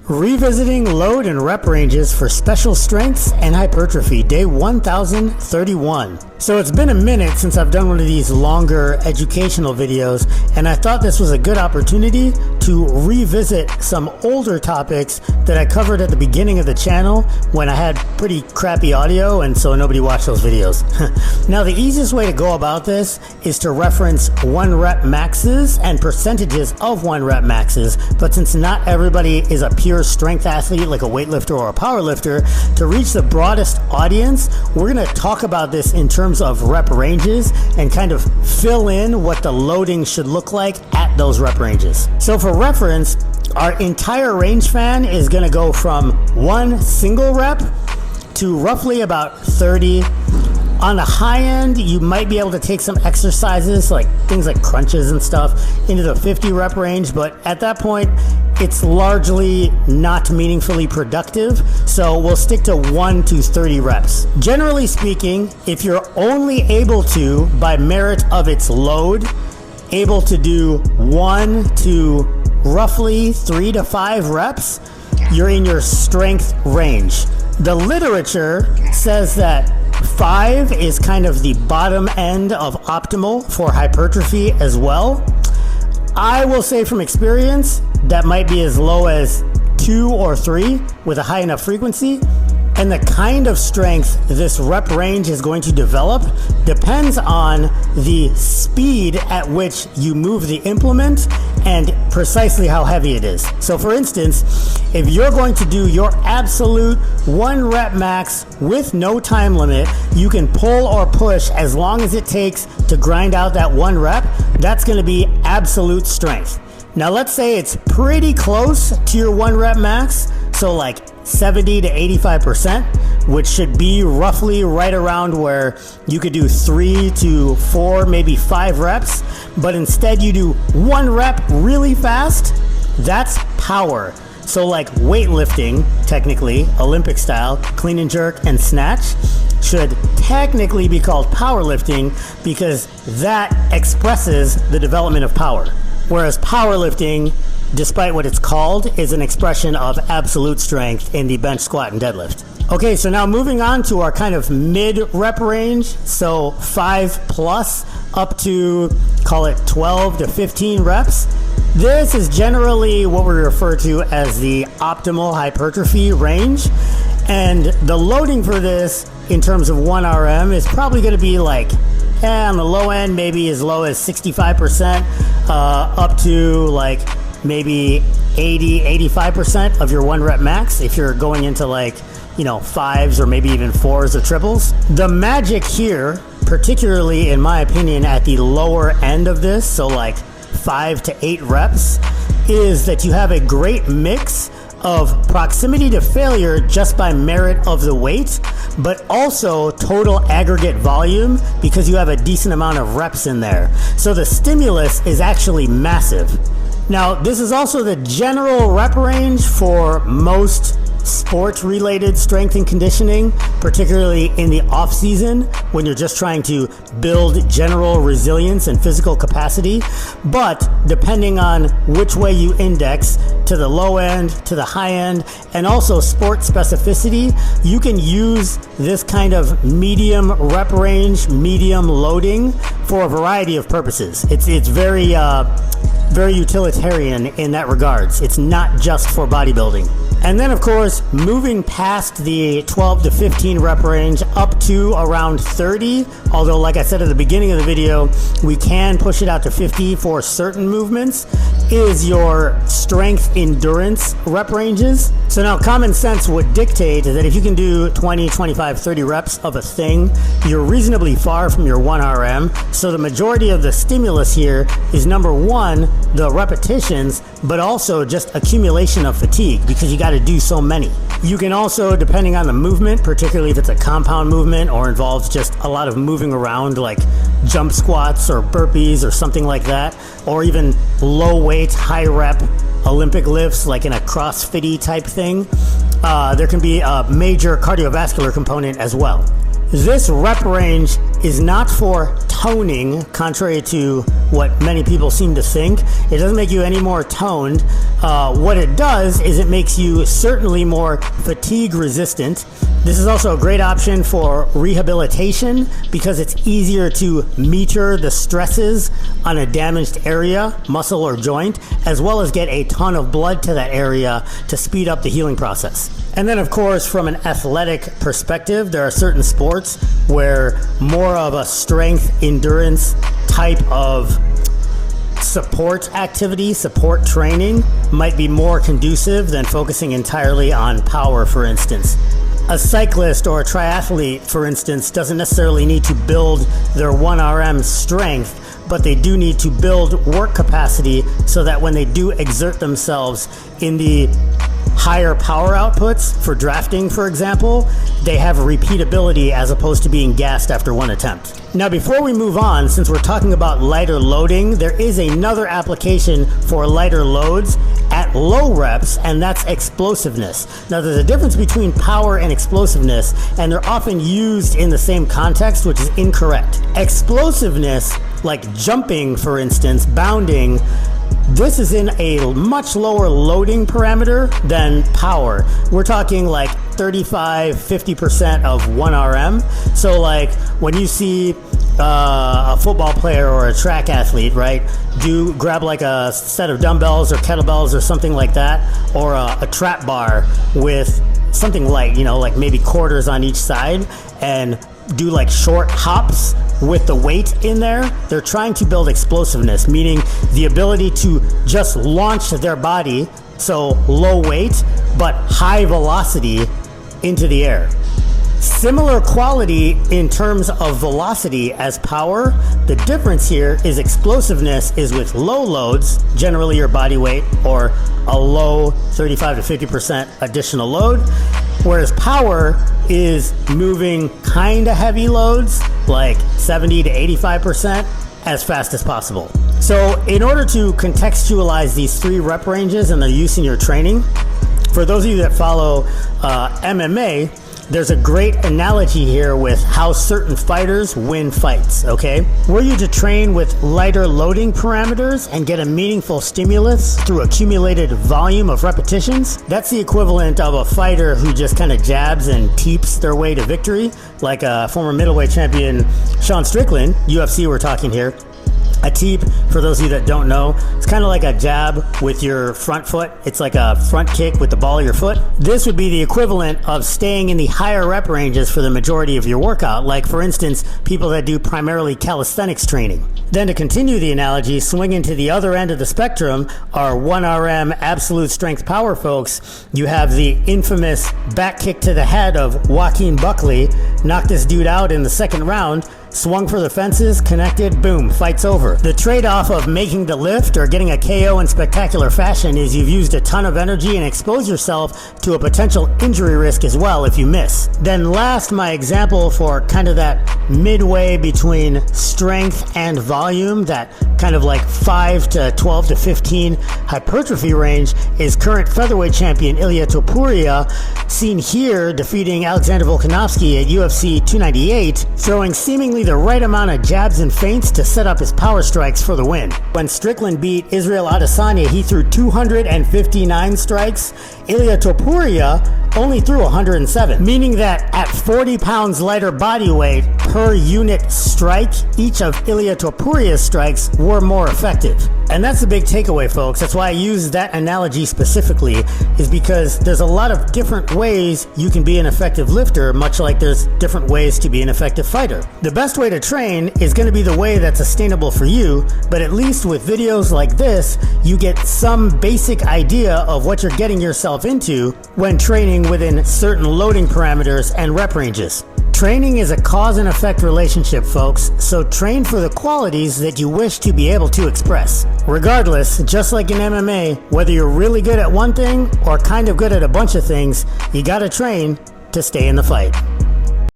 Revisiting load and rep ranges for special strengths and hypertrophy, day 1031. So it's been a minute since I've done one of these longer educational videos, and I thought this was a good opportunity to revisit some older topics that I covered at the beginning of the channel when I had pretty crappy audio and so nobody watched those videos. Now the easiest way to go about this is to reference 1 rep maxes and percentages of 1 rep maxes, but since not everybody is a pure strength athlete like a weightlifter or a power lifter, to reach the broadest audience, we're going to talk about this in terms of rep ranges and kind of fill in what the loading should look like at those rep ranges. So for reference, our entire range fan is going to go from 1 single rep to roughly about 30. On the high end, you might be able to take some exercises like things like crunches and stuff into the 50 rep range, but at that point it's largely not meaningfully productive, so we'll stick to 1 to 30 reps. Generally speaking, if you're only able to, by merit of its load, able to do 1 to roughly 3 to 5 reps, you're in your strength range. The literature says that 5 is kind of the bottom end of optimal for hypertrophy as well. I will say from experience, that might be as low as 2 or 3 with a high enough frequency. And the kind of strength this rep range is going to develop depends on the speed at which you move the implement and precisely how heavy it is. So for instance, if you're going to do your absolute 1 rep max with no time limit, you can pull or push as long as it takes to grind out that 1 rep. That's going to be absolute strength. Now let's say it's pretty close to your 1 rep max, so like 70 to 85%, which should be roughly right around where you could do 3 to 4, maybe 5 reps, but instead you do 1 rep really fast. That's power. So like weightlifting, technically, Olympic style, clean and jerk and snatch should technically be called powerlifting because that expresses the development of power. Whereas powerlifting, despite what it's called, is an expression of absolute strength in the bench, squat, and deadlift. Okay, so now moving on to our kind of mid-rep range, so 5 plus up to, call it 12 to 15 reps. This is generally what we refer to as the optimal hypertrophy range. And the loading for this in terms of 1 RM is probably going to be like, on the low end, maybe as low as 65%, up to like maybe 80-85% of your 1 rep max if you're going into like, 5s or maybe even 4s or triples. The magic here, particularly in my opinion at the lower end of this, so like 5 to 8 reps, is that you have a great mix of proximity to failure just by merit of the weight, but also total aggregate volume because you have a decent amount of reps in there. So the stimulus is actually massive. Now, this is also the general rep range for most sport-related strength and conditioning, particularly in the off-season when you're just trying to build general resilience and physical capacity. But depending on which way you index, to the low end, to the high end, and also sport specificity, you can use this kind of medium rep range, medium loading for a variety of purposes. It's very utilitarian in that regards. It's not just for bodybuilding. And then of course, moving past the 12 to 15 rep range up to around 30, although like I said at the beginning of the video, we can push it out to 50 for certain movements, is your strength endurance rep ranges. So now common sense would dictate that if you can do 20, 25, 30 reps of a thing, you're reasonably far from your 1 RM. So the majority of the stimulus here is number 1, the repetitions, but also just accumulation of fatigue because you got to do so many. You can also, depending on the movement, particularly if it's a compound movement or involves just a lot of moving around like jump squats or burpees or something like that, or even low weight, high rep Olympic lifts like in a CrossFit-y type thing, there can be a major cardiovascular component as well. This rep range is not for toning, contrary to what many people seem to think. It doesn't make you any more toned. What it does is it makes you certainly more fatigue resistant. This is also a great option for rehabilitation because it's easier to meter the stresses on a damaged area, muscle or joint, as well as get a ton of blood to that area to speed up the healing process. And then, of course, from an athletic perspective, there are certain sports where more of a strength, endurance type of support activity, support training might be more conducive than focusing entirely on power, for instance. A cyclist or a triathlete, for instance, doesn't necessarily need to build their 1RM strength, but they do need to build work capacity so that when they do exert themselves in the higher power outputs for drafting, for example, they have repeatability as opposed to being gassed after one attempt. Now, before we move on, since we're talking about lighter loading, there is another application for lighter loads at low reps, and that's explosiveness. Now, there's a difference between power and explosiveness, and they're often used in the same context, which is incorrect. Explosiveness, like jumping, for instance, bounding, this is in a much lower loading parameter than power. We're talking like 35-50% of 1RM. So like when you see a football player or a track athlete, right, do grab like a set of dumbbells or kettlebells or something like that, or a trap bar with something light, like maybe quarters on each side, and do like short hops with the weight in there. They're trying to build explosiveness, meaning the ability to just launch their body, so low weight but high velocity into the air. Similar quality in terms of velocity as power. The difference here is explosiveness is with low loads, generally your body weight or a low 35 to 50% additional load, whereas power is moving kind of heavy loads like 70 to 85% as fast as possible. So in order to contextualize these three rep ranges and their use in your training, for those of you that follow MMA, there's a great analogy here with how certain fighters win fights, okay? Were you to train with lighter loading parameters and get a meaningful stimulus through accumulated volume of repetitions, that's the equivalent of a fighter who just kind of jabs and teeps their way to victory, like a former middleweight champion, Sean Strickland, UFC we're talking here. A teep, for those of you that don't know, it's kind of like a jab with your front foot. It's like a front kick with the ball of your foot. This would be the equivalent of staying in the higher rep ranges for the majority of your workout, like for instance, people that do primarily calisthenics training. Then to continue the analogy, swinging to the other end of the spectrum are 1RM absolute strength power folks. You have the infamous back kick to the head of Joaquin Buckley, knocked this dude out in the second round, swung for the fences, connected, boom, fight's over. The trade-off of making the lift or getting a KO in spectacular fashion is you've used a ton of energy and exposed yourself to a potential injury risk as well if you miss. Then last, my example for kind of that midway between strength and volume, that kind of like 5 to 12 to 15 hypertrophy range, is current featherweight champion Ilia Topuria, seen here defeating Alexander Volkanovski at UFC 298, throwing seemingly the right amount of jabs and feints to set up his power strikes for the win. When Strickland beat Israel Adesanya, he threw 259 strikes. Ilia Topuria only threw 107, meaning that at 40 pounds lighter body weight per unit strike, each of Ilia Topuria's strikes were more effective. And that's the big takeaway, folks. That's why I use that analogy specifically, is because there's a lot of different ways you can be an effective lifter, much like there's different ways to be an effective fighter. The best way to train is going to be the way that's sustainable for you, but at least with videos like this, you get some basic idea of what you're getting yourself into when training within certain loading parameters and rep ranges. Training is a cause and effect relationship, folks, so train for the qualities that you wish to be able to express. Regardless, just like in MMA, whether you're really good at one thing or kind of good at a bunch of things, you gotta train to stay in the fight.